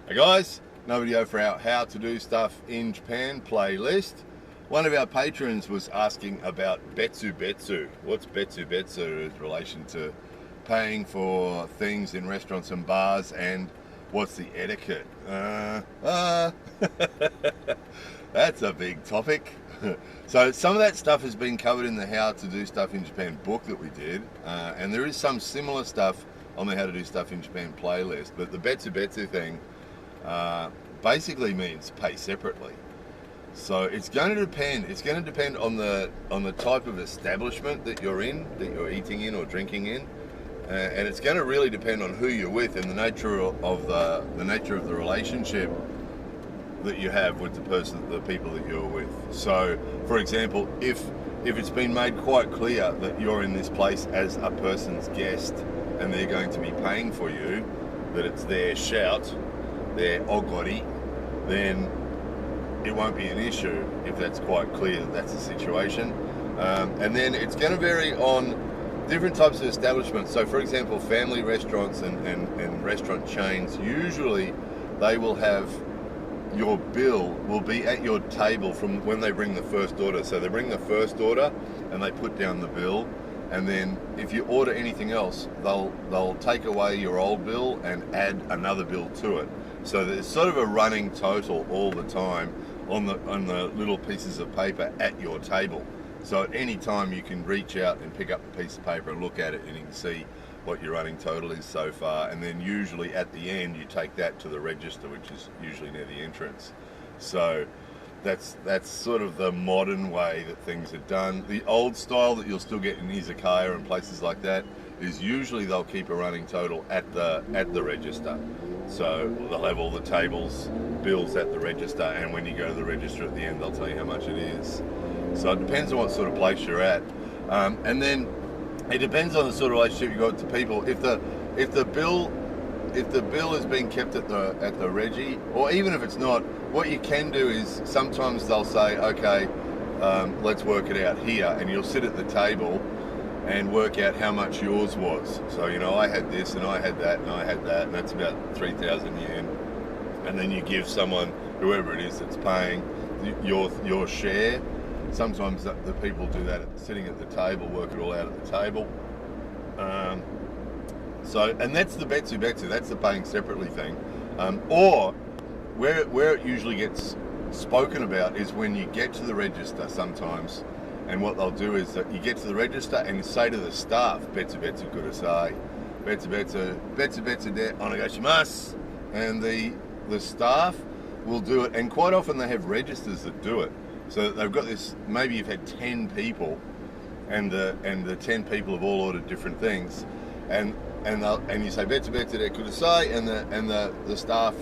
Hey guys, another video for our How to Do Stuff in Japan playlist. One of our patrons was asking about Betsu. What's Betsu in relation to paying for things in restaurants and bars, and what's the etiquette? That's a big topic. So some of that stuff has been covered in the How to Do Stuff in Japan book that we did, and there is some similar stuff on the How to Do Stuff in Japan playlist, but the Betsu thing basically means pay separately. So it's going to depend. It's going to depend on the type of establishment that you're in, that you're eating in or drinking in, and it's going to really depend on who you're with and the nature of the relationship that you have with the people that you're with. So, for example, if it's been made quite clear that you're in this place as a person's guest and they're going to be paying for you, that it's their shout, their ogori, then it won't be an issue if that's quite clear that that's the situation. And then it's going to vary on different types of establishments. So for example, family restaurants and restaurant chains, usually they will have your bill will be at your table from when they bring the first order. So they bring the first order and they put down the bill, and then if you order anything else, they'll take away your old bill and add another bill to it. So there's sort of a running total all the time on the little pieces of paper at your table. So at any time you can reach out and pick up a piece of paper and look at it, and you can see what your running total is so far. And then usually at the end you take that to the register, which is usually near the entrance. So that's sort of the modern way that things are done. The old style that you'll still get in izakaya and places like that is usually they'll keep a running total at the register. So they'll have all the tables, bills at the register, and when you go to the register at the end, they'll tell you how much it is. So it depends on what sort of place you're at, and then it depends on the sort of relationship you got to people. If the bill is being kept at the regi, or even if it's not, what you can do is sometimes they'll say, okay, let's work it out here, and you'll sit at the table and work out how much yours was. So, you know, I had this and I had that and I had that, and that's about 3,000 yen. And then you give someone, whoever it is that's paying, your share. Sometimes the people do that sitting at the table, work it all out at the table. And that's the Betsu, that's the paying separately thing. Or where it usually gets spoken about is when you get to the register sometimes. And what they'll do is that you get to the register and you say to the staff, Betsu kudasai, Betsu de onegaishimasu. And the staff will do it, and quite often they have registers that do it. So they've got this, maybe you've had 10 people, and the 10 people have all ordered different things. And you say Betsu de kudasai, and the staff,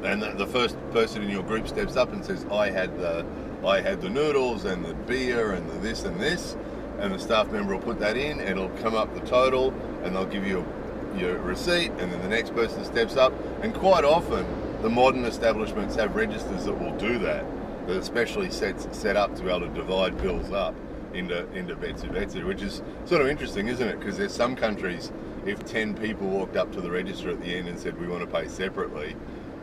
and the first person in your group steps up and says, I had the noodles and the beer and the this and this, and the staff member will put that in, and it'll come up the total, and they'll give you your receipt, and then the next person steps up. And quite often the modern establishments have registers that will do that are especially set up to be able to divide bills up into Betsu, which is sort of interesting, isn't it? Because there's some countries, if 10 people walked up to the register at the end and said we want to pay separately,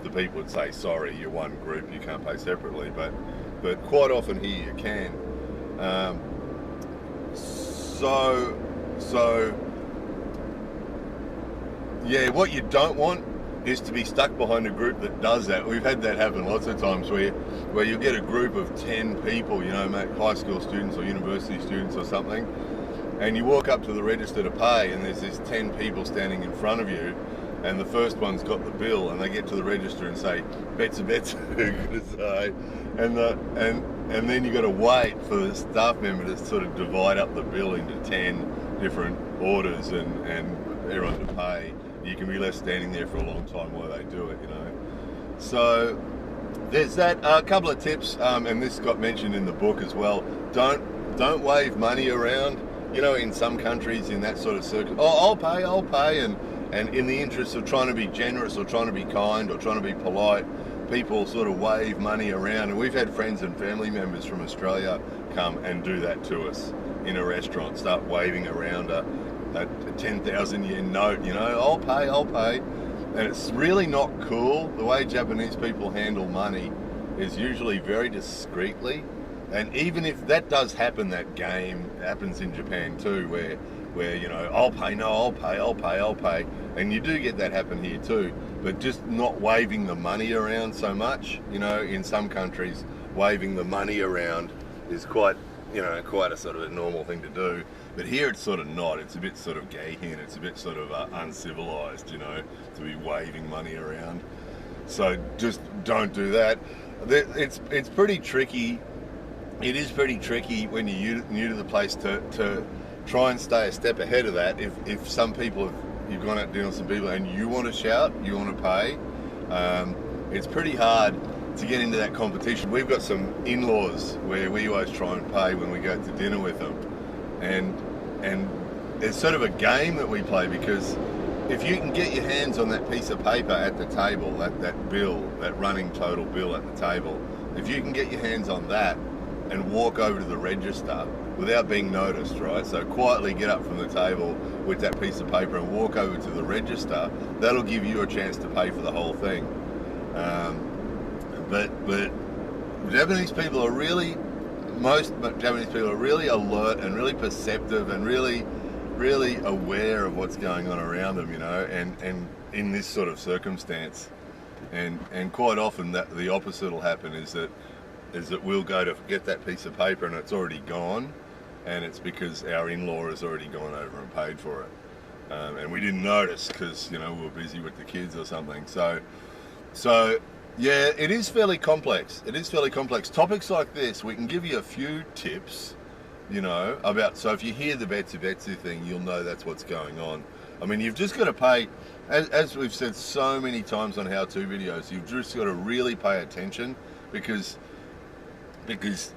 the people would say, sorry, you're one group, you can't pay separately. But quite often here you can. Yeah, what you don't want is to be stuck behind a group that does that. We've had that happen lots of times where you get a group of 10 people, you know, high school students or university students or something, and you walk up to the register to pay, and there's these 10 people standing in front of you, and the first one's got the bill, and they get to the register and say, Betsu, and then you got to wait for the staff member to sort of divide up the bill into 10 different orders and everyone to pay. You can be left standing there for a long time while they do it, you know. So there's that. A couple of tips, and this got mentioned in the book as well. Don't wave money around. You know, in some countries, in that sort of circle, I'll pay, and in the interest of trying to be generous or trying to be kind or trying to be polite, people sort of wave money around. And we've had friends and family members from Australia come and do that to us in a restaurant, start waving around a 10,000 yen note, you know, I'll pay. And it's really not cool. The way Japanese people handle money is usually very discreetly. And even if that does happen, that game happens in Japan too, where you know, I'll pay, no, I'll pay. And you do get that happen here too, but just not waving the money around so much. You know, in some countries, waving the money around is quite a sort of a normal thing to do. But here it's sort of not. It's a bit sort of gay here, and it's a bit sort of uncivilized, you know, to be waving money around. So just don't do that. It's pretty tricky. It is pretty tricky when you're new to the place to try and stay a step ahead of that. If some people you've gone out to dinner with some people and you want to shout, you want to pay, it's pretty hard to get into that competition. We've got some in-laws where we always try and pay when we go to dinner with them, and it's sort of a game that we play, because if you can get your hands on that piece of paper at the table, that bill, that running total bill at the table, if you can get your hands on that and walk over to the register without being noticed, right? So quietly get up from the table with that piece of paper and walk over to the register. That'll give you a chance to pay for the whole thing. But Japanese people are really, most Japanese people are really alert and really perceptive and really aware of what's going on around them, you know, and in this sort of circumstance. And quite often that the opposite will happen, is that we'll go to get that piece of paper and it's already gone, and it's because our in-law has already gone over and paid for it. And we didn't notice because, you know, we were busy with the kids or something. So yeah, it is fairly complex. It is fairly complex. Topics like this, we can give you a few tips, you know, about, so if you hear the Betsu thing, you'll know that's what's going on. I mean, you've just got to pay, as we've said so many times on how-to videos, you've just got to really pay attention, because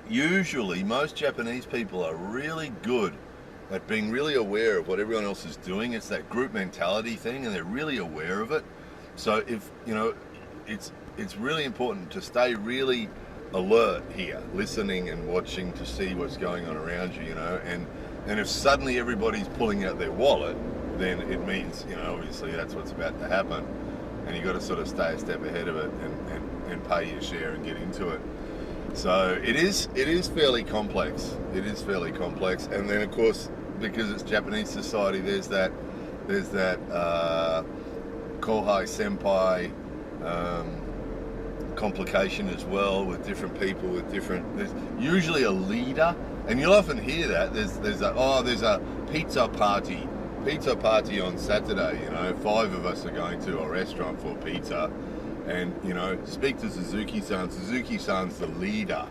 usually most Japanese people are really good at being really aware of what everyone else is doing. It's that group mentality thing, and they're really aware of it. So if, you know, it's really important to stay really alert here, listening and watching to see what's going on around you, you know, and if suddenly everybody's pulling out their wallet, then it means, you know, obviously that's what's about to happen, and you've got to sort of stay a step ahead of it and pay your share and get into it. So it is fairly complex. It is fairly complex, and then of course, because it's Japanese society, there's that kohai senpai complication as well, with different people, with different. There's usually a leader, and you'll often hear that there's a pizza party on Saturday. You know, 5 of us are going to a restaurant for pizza. And, you know, speak to Suzuki-san. Suzuki-san's the leader.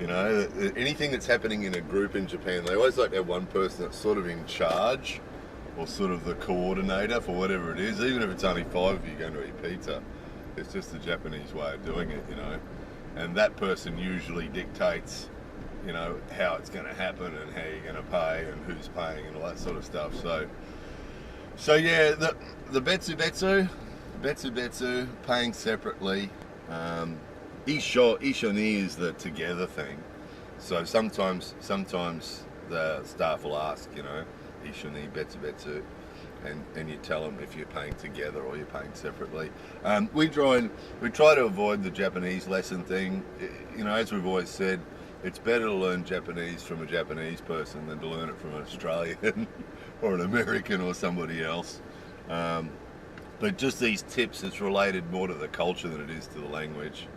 You know, anything that's happening in a group in Japan, they always like to have one person that's sort of in charge, or sort of the coordinator for whatever it is, even if it's only 5 of you going to eat pizza. It's just the Japanese way of doing it, you know. And that person usually dictates, you know, how it's going to happen and how you're going to pay and who's paying and all that sort of stuff. So yeah, the Betsu, paying separately. Ishoni is the together thing. So sometimes the staff will ask, you know, Ishoni, Betsu, and you tell them if you're paying together or you're paying separately. We try to avoid the Japanese lesson thing. You know, as we've always said, it's better to learn Japanese from a Japanese person than to learn it from an Australian or an American or somebody else. But just these tips, it's related more to the culture than it is to the language.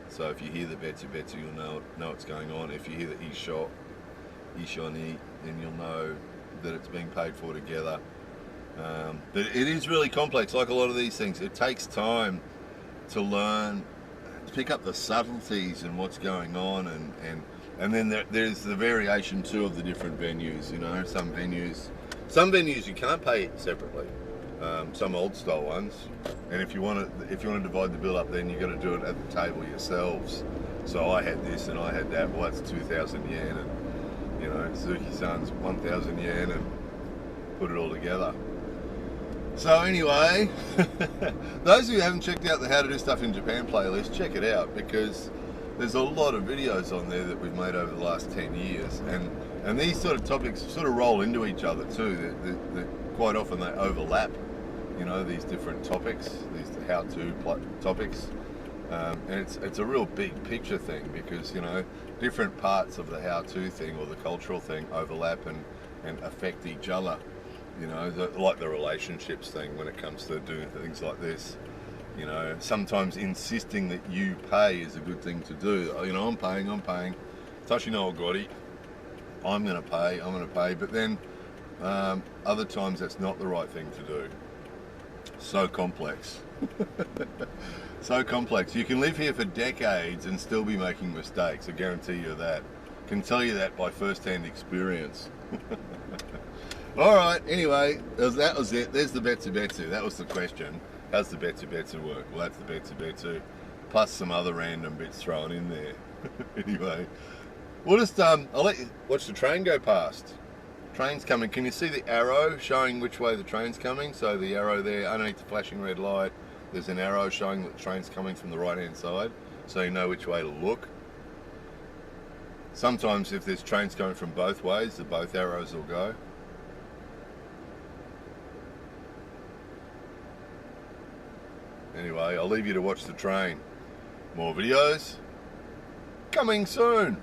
So if you hear the Betsu, you'll know what's going on. If you hear the Ishoni, then you'll know that it's being paid for together. But it is really complex, like a lot of these things. It takes time to learn, to pick up the subtleties and what's going on, and then there's the variation too of the different venues. You know, some venues you can't pay separately. Some old style ones, and if you want to divide the bill up, then you got to do it at the table yourselves. So I had this and I had that. Well, that's 2,000 yen, and you know, Suzuki-san's 1,000 yen, and put it all together. So anyway, those who haven't checked out the How to Do Stuff in Japan playlist, check it out, because there's a lot of videos on there that we've made over the last 10 years, and these sort of topics sort of roll into each other too. Quite often they overlap, you know, these different topics, these how-to topics. And it's a real big picture thing, because, you know, different parts of the how-to thing or the cultural thing overlap and affect each other. You know, like the relationships thing when it comes to doing things like this. You know, sometimes insisting that you pay is a good thing to do. You know, I'm paying. Tashi no Ogori, I'm going to pay. But then other times that's not the right thing to do. So complex. So complex. You can live here for decades and still be making mistakes. I guarantee you that. Can tell you that by first-hand experience. All right. Anyway, that was it. There's the Betsu. That was the question. How's the Betsu work? Well, that's the Betsu. Plus some other random bits thrown in there. Anyway, we'll just I'll let you watch the train go past. Train's coming. Can you see the arrow showing which way the train's coming? So the arrow there underneath the flashing red light, there's an arrow showing that the train's coming from the right-hand side, so you know which way to look. Sometimes if there's trains coming from both ways, both arrows will go. Anyway, I'll leave you to watch the train. More videos coming soon.